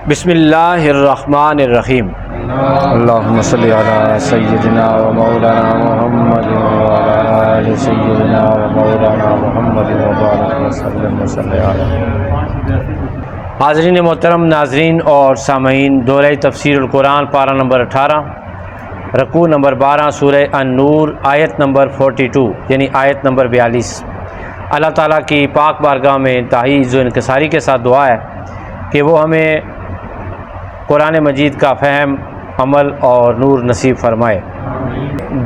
بسم اللہ الرحمن الرحیم۔ اللہم صلی علی سیدنا و مولانا محمد وعلی آل سیدنا و مولانا محمد وبارک وسلم وصلی علی۔ حاضرین محترم، ناظرین اور سامعین، دورہ تفسیر القرآن پارہ نمبر 18، رکوع نمبر 12، سورہ النور، آیت نمبر 42 یعنی آیت نمبر 42۔ اللہ تعالیٰ کی پاک بارگاہ میں انتہائی عزت و انکساری کے ساتھ دعا ہے کہ وہ ہمیں قرآن مجید کا فہم، عمل اور نور نصیب فرمائے۔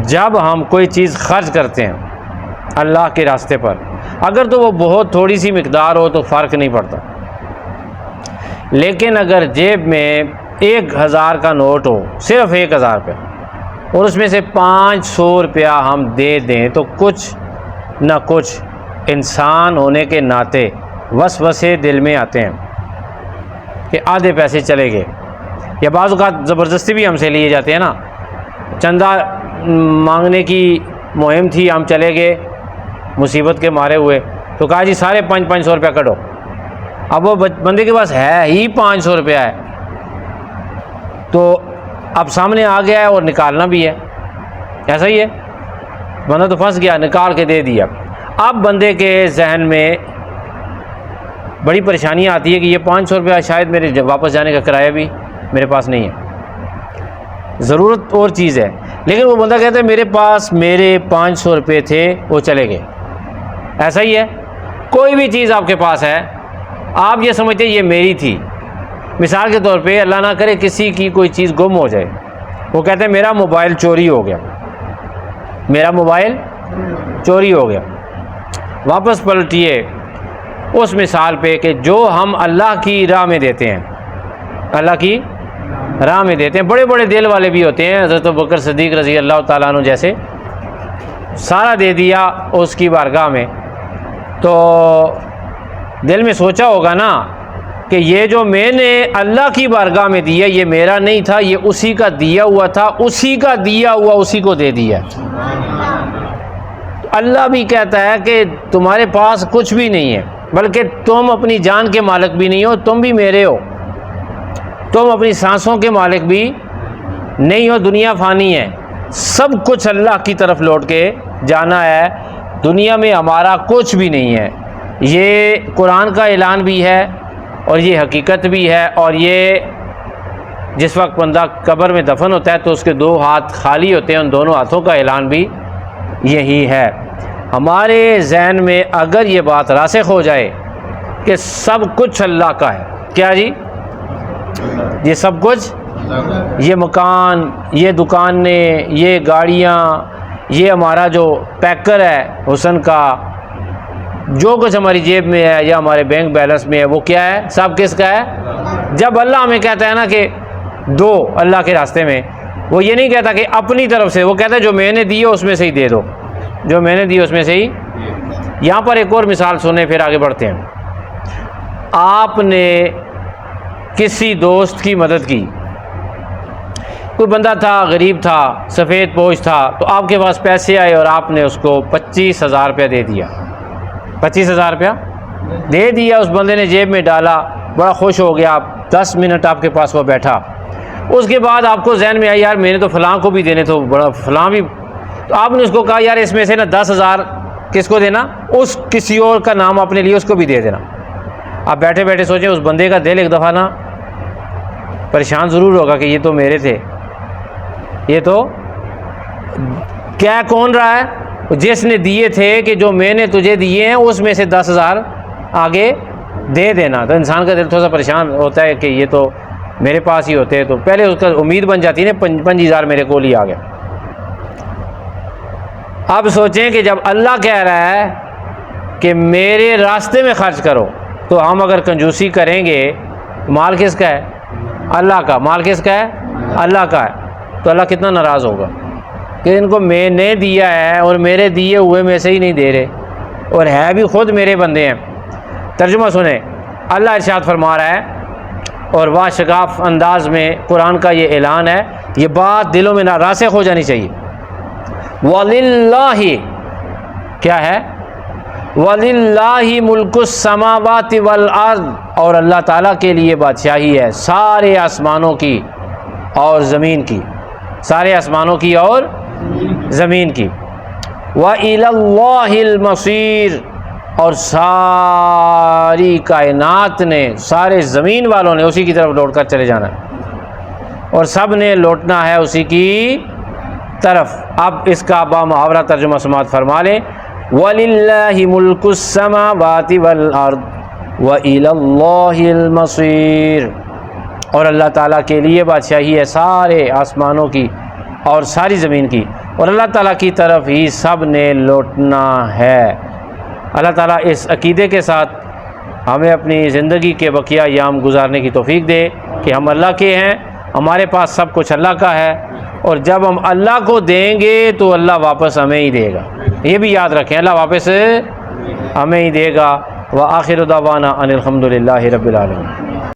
جب ہم کوئی چیز خرچ کرتے ہیں اللہ کے راستے پر، اگر تو وہ بہت تھوڑی سی مقدار ہو تو فرق نہیں پڑتا، لیکن اگر جیب میں 1000 کا نوٹ ہو، صرف 1000 روپیہ، اور اس میں سے 500 روپیہ ہم دے دیں تو کچھ نہ کچھ انسان ہونے کے ناطے وسوسے دل میں آتے ہیں کہ آدھے پیسے چلے گئے، یا بعض اوقات زبردستی بھی ہم سے لیے جاتے ہیں نا۔ چندہ مانگنے کی مہم تھی، ہم چلے گئے مصیبت کے مارے ہوئے، تو کہا جی سارے 500 روپیہ کٹو۔ اب وہ بندے کے پاس ہے ہی 500 روپیہ ہے، تو اب سامنے آ گیا ہے اور نکالنا بھی ہے، ایسا ہی ہے، بندہ تو پھنس گیا، نکال کے دے دیا۔ اب بندے کے ذہن میں بڑی پریشانی آتی ہے کہ یہ 500 روپیہ شاید میرے واپس جانے کا کرایہ بھی میرے پاس نہیں ہے، ضرورت اور چیز ہے، لیکن وہ بندہ کہتا ہے میرے پاس میرے 500 روپے تھے، وہ چلے گئے۔ ایسا ہی ہے، کوئی بھی چیز آپ کے پاس ہے، آپ یہ سمجھتے یہ میری تھی۔ مثال کے طور پہ اللہ نہ کرے کسی کی کوئی چیز گم ہو جائے، وہ کہتے ہیں میرا موبائل چوری ہو گیا، میرا موبائل چوری ہو گیا۔ واپس پلٹیے اس مثال پہ کہ جو ہم اللہ کی راہ میں دیتے ہیں، اللہ کی راہ میں دیتے ہیں، بڑے بڑے دل والے بھی ہوتے ہیں، حضرت ابوبکر صدیق رضی اللہ تعالیٰ عنہ جیسے، سارا دے دیا اس کی بارگاہ میں، تو دل میں سوچا ہوگا نا کہ یہ جو میں نے اللہ کی بارگاہ میں دیا یہ میرا نہیں تھا، یہ اسی کا دیا ہوا تھا، اسی کا دیا ہوا اسی کو دے دیا۔ اللہ بھی کہتا ہے کہ تمہارے پاس کچھ بھی نہیں ہے، بلکہ تم اپنی جان کے مالک بھی نہیں ہو، تم بھی میرے ہو، تم اپنی سانسوں کے مالک بھی نہیں ہو، دنیا فانی ہے، سب کچھ اللہ کی طرف لوٹ کے جانا ہے، دنیا میں ہمارا کچھ بھی نہیں ہے۔ یہ قرآن کا اعلان بھی ہے اور یہ حقیقت بھی ہے، اور یہ جس وقت بندہ قبر میں دفن ہوتا ہے تو اس کے 2 ہاتھ خالی ہوتے ہیں، ان دونوں ہاتھوں کا اعلان بھی یہی ہے۔ ہمارے ذہن میں اگر یہ بات راسخ ہو جائے کہ سب کچھ اللہ کا ہے، کیا جی؟ یہ سب کچھ، یہ مکان، یہ دکانیں، یہ گاڑیاں، یہ ہمارا جو پیکر ہے حسن کا، جو کچھ ہماری جیب میں ہے یا ہمارے بینک بیلنس میں ہے، وہ کیا ہے؟ سب کس کا ہے؟ جب اللہ ہمیں کہتا ہے نا کہ دو اللہ کے راستے میں، وہ یہ نہیں کہتا کہ اپنی طرف سے، وہ کہتا ہے جو میں نے دی اس میں سے ہی دے دو، جو میں نے دی اس میں سے ہی۔ یہاں پر ایک اور مثال سنیں پھر آگے بڑھتے ہیں۔ آپ نے کسی دوست کی مدد کی، کوئی بندہ تھا، غریب تھا، سفید پوش تھا، تو آپ کے پاس پیسے آئے اور آپ نے اس کو 25,000 روپیہ دے دیا، 25,000 روپیہ دے دیا، اس بندے نے جیب میں ڈالا، بڑا خوش ہو گیا، 10 منٹ آپ کے پاس وہ بیٹھا، اس کے بعد آپ کو ذہن میں آیا یار میں نے تو فلاں کو بھی دینے تو بڑا فلاں بھی، تو آپ نے اس کو کہا یار اس میں سے نا 10,000 کس کو دینا، اس کسی اور کا نام اپنے لیے اس کو بھی دے دینا۔ آپ بیٹھے بیٹھے سوچیں اس بندے کا دل ایک دفعہ نا پریشان ضرور ہوگا کہ یہ تو میرے تھے، یہ تو کیا کون رہا ہے؟ جس نے دیے تھے کہ جو میں نے تجھے دیے ہیں اس میں سے 10,000 آگے دے دینا، تو انسان کا دل تھوڑا سا پریشان ہوتا ہے کہ یہ تو میرے پاس ہی ہوتے ہیں، تو پہلے اس کا امید بن جاتی ہے نا 5,000 میرے کول ہی آ گیا۔ اب سوچیں کہ جب اللہ کہہ رہا ہے کہ میرے راستے میں خرچ کرو، تو ہم اگر کنجوسی کریں گے، مال کس کا ہے؟ اللہ کا۔ مال کس کا ہے؟ اللہ کا ہے۔ تو اللہ کتنا ناراض ہوگا کہ ان کو میں نے دیا ہے اور میرے دیے ہوئے میں سے ہی نہیں دے رہے، اور ہے بھی خود میرے بندے ہیں۔ ترجمہ سنیں، اللہ ارشاد فرما رہا ہے اور واشگاف انداز میں قرآن کا یہ اعلان ہے، یہ بات دلوں میں راسخ ہو جانی چاہیے۔ وَلِلَّهِ کیا ہے؟ وَلِلَّهِ مُلْكُ السَّمَاوَاتِ وَالْأَرْضِ، اور اللہ تعالیٰ کے لیے بادشاہی ہے سارے آسمانوں کی اور زمین کی، سارے آسمانوں کی اور زمین کی۔ وَإِلَى اللَّهِ الْمَصِيرُ، اور ساری کائنات نے، سارے زمین والوں نے اسی کی طرف لوٹ کر چلے جانا ہے، اور سب نے لوٹنا ہے اسی کی طرف۔ اب اس کا با محاورہ ترجمہ سماعت فرما لیں۔ وَلِلَّهِ مُلْكُ السَّمَاوَاتِ وَالْأَرْضِ وَإِلَى اللَّهِ الْمَصِيرُ، اور اللہ تعالیٰ کے لیے بادشاہی ہے سارے آسمانوں کی اور ساری زمین کی، اور اللہ تعالیٰ کی طرف ہی سب نے لوٹنا ہے۔ اللہ تعالیٰ اس عقیدے کے ساتھ ہمیں اپنی زندگی کے بقیہ ایام گزارنے کی توفیق دے کہ ہم اللہ کے ہیں، ہمارے پاس سب کچھ اللہ کا ہے، اور جب ہم اللہ کو دیں گے تو اللہ واپس ہمیں ہی دے گا، یہ بھی یاد رکھیں، اللہ واپس ہمیں ہی دے گا۔ وآخر دعوانا ان الحمد للہ رب العالمین۔